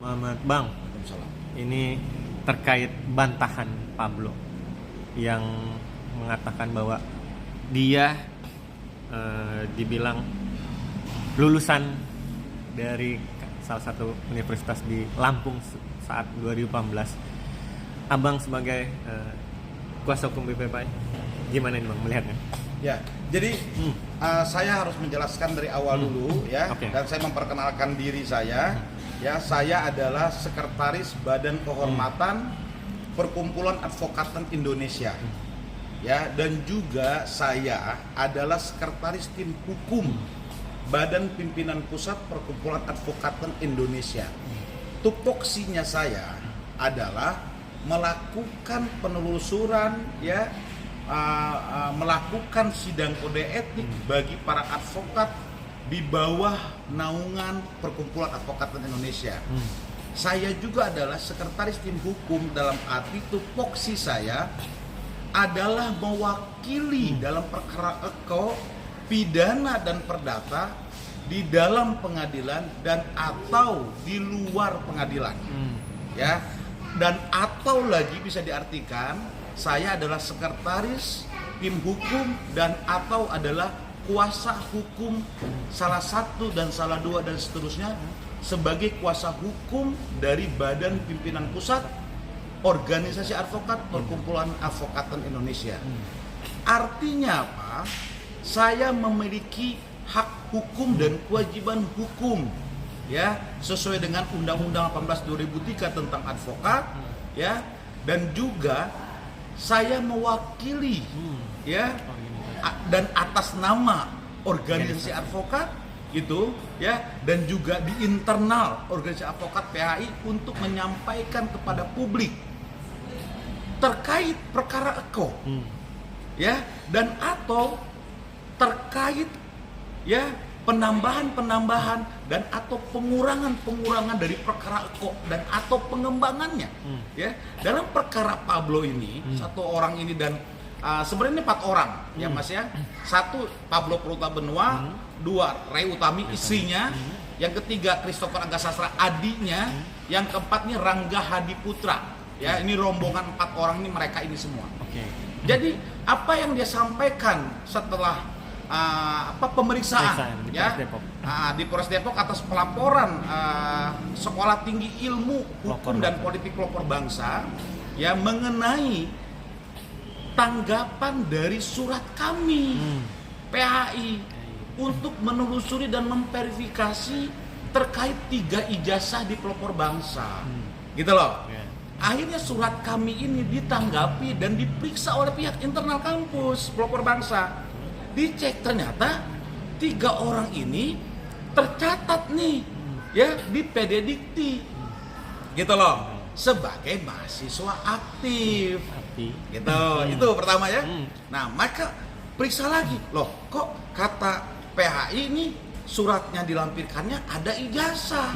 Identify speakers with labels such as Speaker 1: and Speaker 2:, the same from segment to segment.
Speaker 1: Muhammad Bang, ini terkait bantahan Pablo yang mengatakan bahwa dia dibilang lulusan dari salah satu universitas di Lampung saat 2018. Abang sebagai kuasa hukum BPPI, gimana nih Bang melihatnya?
Speaker 2: Ya, jadi saya harus menjelaskan dari awal dulu ya, dan saya memperkenalkan diri saya. Ya, saya adalah sekretaris Badan Kehormatan Perkumpulan Advokatan Indonesia. Ya, dan juga saya adalah sekretaris tim hukum Badan Pimpinan Pusat Perkumpulan Advokatan Indonesia. Tupoksinya saya adalah melakukan penelusuran ya, melakukan sidang kode etik bagi para advokat di bawah naungan Perkumpulan Advokatan Indonesia. Saya juga adalah sekretaris tim hukum, dalam arti tupoksi saya adalah mewakili dalam perkara eko, pidana dan perdata di dalam pengadilan dan atau di luar pengadilan. Ya. Dan atau lagi bisa diartikan saya adalah sekretaris tim hukum dan atau adalah kuasa hukum salah satu dan salah dua dan seterusnya sebagai kuasa hukum dari Badan Pimpinan Pusat Organisasi Advokat Perkumpulan Advokatan Indonesia. Artinya apa? Saya memiliki hak hukum dan kewajiban hukum ya, sesuai dengan Undang-Undang 18 2003 tentang advokat ya, dan juga saya mewakili ya dan atas nama organisasi advokat gitu ya, dan juga di internal organisasi advokat PHI untuk menyampaikan kepada publik terkait perkara eko ya, dan atau terkait ya penambahan dan atau pengurangan dari perkara eko dan atau pengembangannya ya. Dalam perkara Pablo ini satu orang ini dan sebenarnya ini 4 orang ya Mas ya. 1 Pablo Prutabenua, 2 Ray Utami istrinya, yang ketiga Christopher Agasastra adiknya, yang keempat ini Rangga Hadi Putra ya. Ini rombongan 4 orang ini, mereka ini semua. Jadi apa yang dia sampaikan setelah pemeriksaan ya di Polres Depok atas pelaporan Sekolah Tinggi Ilmu Hukum dan Politik Pelopor Bangsa ya, mengenai tanggapan dari surat kami PHI untuk menelusuri dan memverifikasi terkait 3 ijazah di pelopor bangsa gitu loh. Akhirnya surat kami ini ditanggapi dan diperiksa oleh pihak internal kampus pelopor bangsa. Dicek ternyata 3 orang ini tercatat nih ya di PD Dikti gitu loh sebagai mahasiswa aktif gitu. Itu pertama ya. Nah, maka periksa lagi loh, kok kata PHI ini suratnya dilampirkannya ada ijazah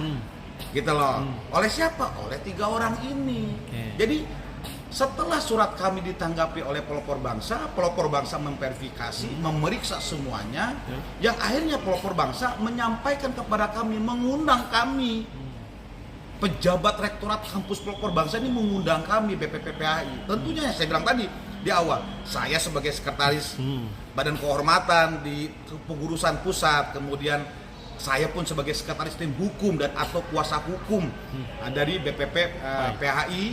Speaker 2: gitu loh. Oleh siapa? Oleh 3 orang ini. Jadi setelah surat kami ditanggapi oleh pelopor bangsa memverifikasi, memeriksa semuanya, yang akhirnya pelopor bangsa menyampaikan kepada kami, mengundang kami, pejabat rektorat kampus pelopor bangsa ini mengundang kami BPPPHI. Tentunya saya bilang tadi di awal, saya sebagai sekretaris Badan Kehormatan di Pengurusan Pusat, kemudian saya pun sebagai sekretaris tim hukum dan atau kuasa hukum dari BPP PHI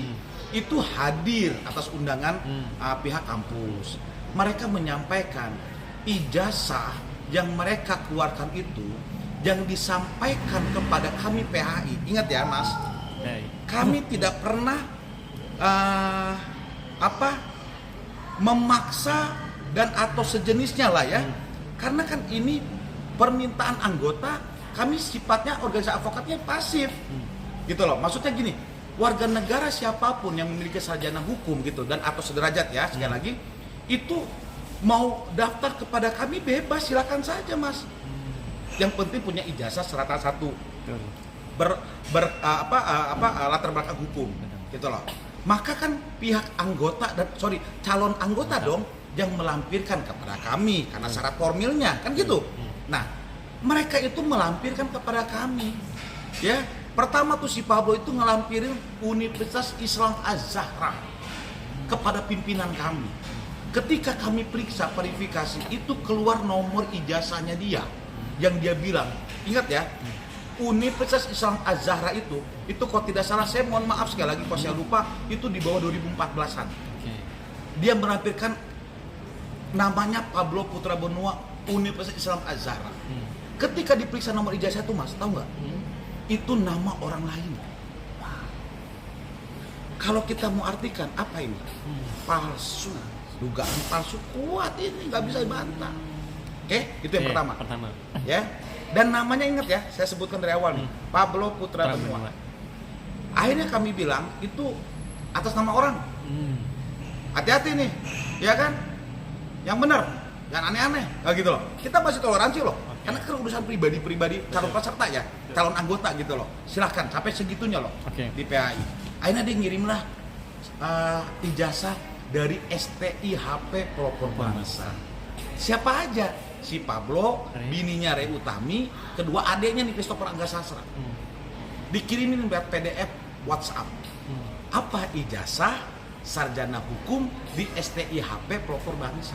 Speaker 2: itu hadir atas undangan pihak kampus. Mereka menyampaikan ijazah yang mereka keluarkan itu yang disampaikan kepada kami PHI. Ingat ya Mas, kami tidak pernah memaksa dan atau sejenisnya lah ya. Karena kan ini permintaan anggota, kami sifatnya organisasi advokatnya pasif gitu loh. Maksudnya gini, warga negara siapapun yang memiliki sarjana hukum gitu dan atau sederajat ya, sekali lagi itu mau daftar kepada kami bebas, silakan saja Mas. Yang penting punya ijazah serata 1 latar belakang hukum gitu loh. Maka kan pihak anggota dan calon anggota dong yang melampirkan kepada kami karena syarat formilnya kan gitu. Nah, mereka itu melampirkan kepada kami ya, Pertama tuh si Pablo itu ngelampirin Universitas Islam Az-Zahra kepada pimpinan kami. Ketika kami periksa verifikasi, itu keluar nomor ijazahnya dia. Yang dia bilang, ingat ya, Universitas Islam Az-Zahra itu kalau tidak salah, saya mohon maaf sekali lagi kalau saya lupa, itu di bawah 2014-an. Dia menampilkan namanya Pablo Putra Benua Universitas Islam Az-Zahra. Ketika diperiksa nomor ijazah itu, Mas, tahu nggak? Itu nama orang lain. Kalau kita mau artikan apa ini? Palsu. Dugaan palsu kuat ini, nggak bisa dibantah. Oke, itu yang pertama. Ya. Dan namanya ingat ya, saya sebutkan dari awal nih, Pablo Putra Benua. Akhirnya kami bilang itu atas nama orang. Hati-hati nih, ya kan? Yang benar, jangan aneh-aneh, nggak gitu loh. Kita masih toleransi loh, karena kan urusan pribadi calon peserta ya, calon anggota gitu loh. Silahkan, sampai segitunya loh di PAI. Akhirnya dia ngirimlah ijazah dari STIHP Pelopor Bangsa. Siapa aja? Si Pablo, bininya Rey Utami, kedua adiknya nih Christopher Angga Sastra. Dikirimin buat PDF WhatsApp. Apa ijazah sarjana hukum di STIHP Pelopor Bangsa?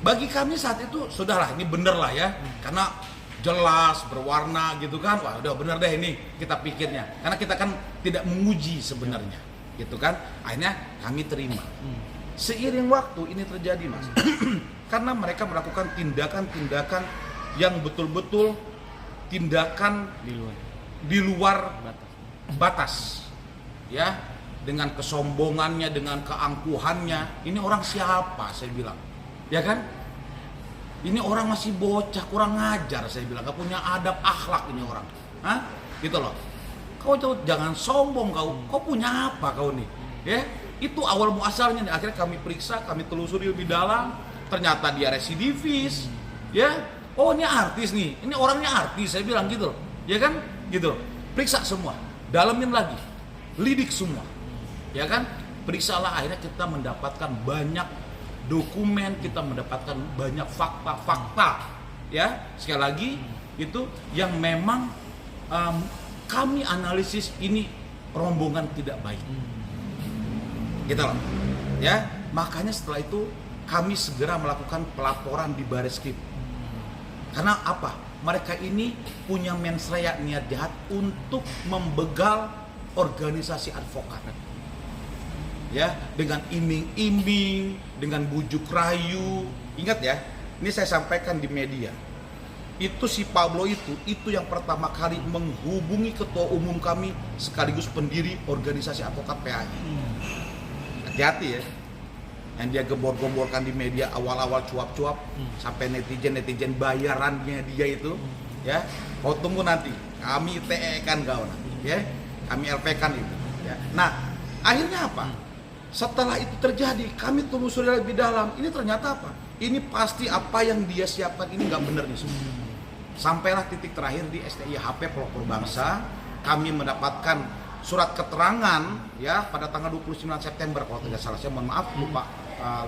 Speaker 2: Bagi kami saat itu, sudahlah ini bener lah ya, karena jelas, berwarna gitu kan, wah udah bener deh ini kita pikirnya. Karena kita kan tidak menguji sebenarnya. Gitu kan, akhirnya kami terima. Seiring waktu ini terjadi, Mas, karena mereka melakukan tindakan-tindakan yang betul-betul tindakan di luar batas, ya, dengan kesombongannya, dengan keangkuhannya. Ini orang siapa? Saya bilang, ya kan? Ini orang masih bocah, kurang ngajar, saya bilang, gak punya adab akhlak ini orang, gitu loh. Kau jangan sombong kau punya apa kau nih? Ya, itu awal muasalnya. Akhirnya kami periksa, kami telusuri lebih dalam. Ternyata dia residivis. Ya, oh ini artis nih, ini orangnya artis. Saya bilang gitu, ya kan? Gitu. Periksa semua, dalamin lagi, lidik semua, ya kan? Periksalah, akhirnya kita mendapatkan banyak dokumen, kita mendapatkan banyak fakta-fakta. Ya, sekali lagi itu yang memang kami analisis ini rombongan tidak baik, gitu loh, ya. Makanya setelah itu kami segera melakukan pelaporan di Bareskrim. Karena apa? Mereka ini punya mensreya, niat jahat untuk membegal organisasi advokat, ya, dengan iming-iming, dengan bujuk rayu. Ingat ya, ini saya sampaikan di media. Itu si Pablo itu yang pertama kali menghubungi ketua umum kami sekaligus pendiri organisasi advokat PAI. Hati-hati ya, yang dia gembor-gemborkan di media awal-awal cuap-cuap, sampai netizen bayarannya dia itu, ya, kau tunggu nanti, kami TE kan kau nanti, ya, kami LP kan itu. Ya. Nah, akhirnya apa? Setelah itu terjadi, kami telusuri lebih dalam. Ini ternyata apa? Ini pasti apa yang dia siapkan ini nggak benar nih semua. Sampailah titik terakhir di STIHP Pelopor Bangsa, kami mendapatkan surat keterangan ya pada tanggal 29 September kalau tidak salah, saya mohon maaf lupa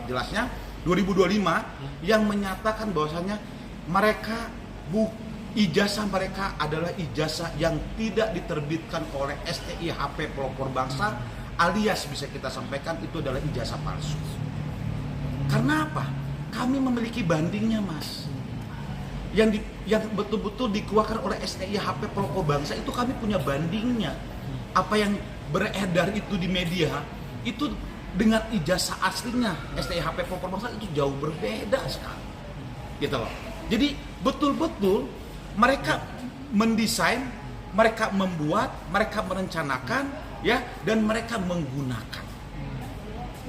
Speaker 2: jelasnya, 2025, yang menyatakan bahwasanya mereka ijazah mereka adalah ijazah yang tidak diterbitkan oleh STIHP Pelopor Bangsa, alias bisa kita sampaikan itu adalah ijazah palsu. Karena apa? Kami memiliki bandingnya, Mas. Yang betul-betul dikeluarkan oleh STIHP Pelopor Bangsa itu kami punya bandingnya. Apa yang beredar itu di media itu dengan ijazah aslinya STIHP Pelopor Bangsa itu jauh berbeda sekali, gitu loh. Jadi betul-betul mereka mendesain, mereka membuat, mereka merencanakan, ya, dan mereka menggunakan.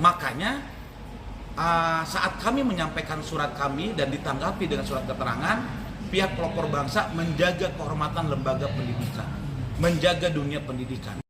Speaker 2: Makanya saat kami menyampaikan surat kami dan ditanggapi dengan surat keterangan, pihak Pelopor Bangsa menjaga kehormatan lembaga pendidikan, menjaga dunia pendidikan.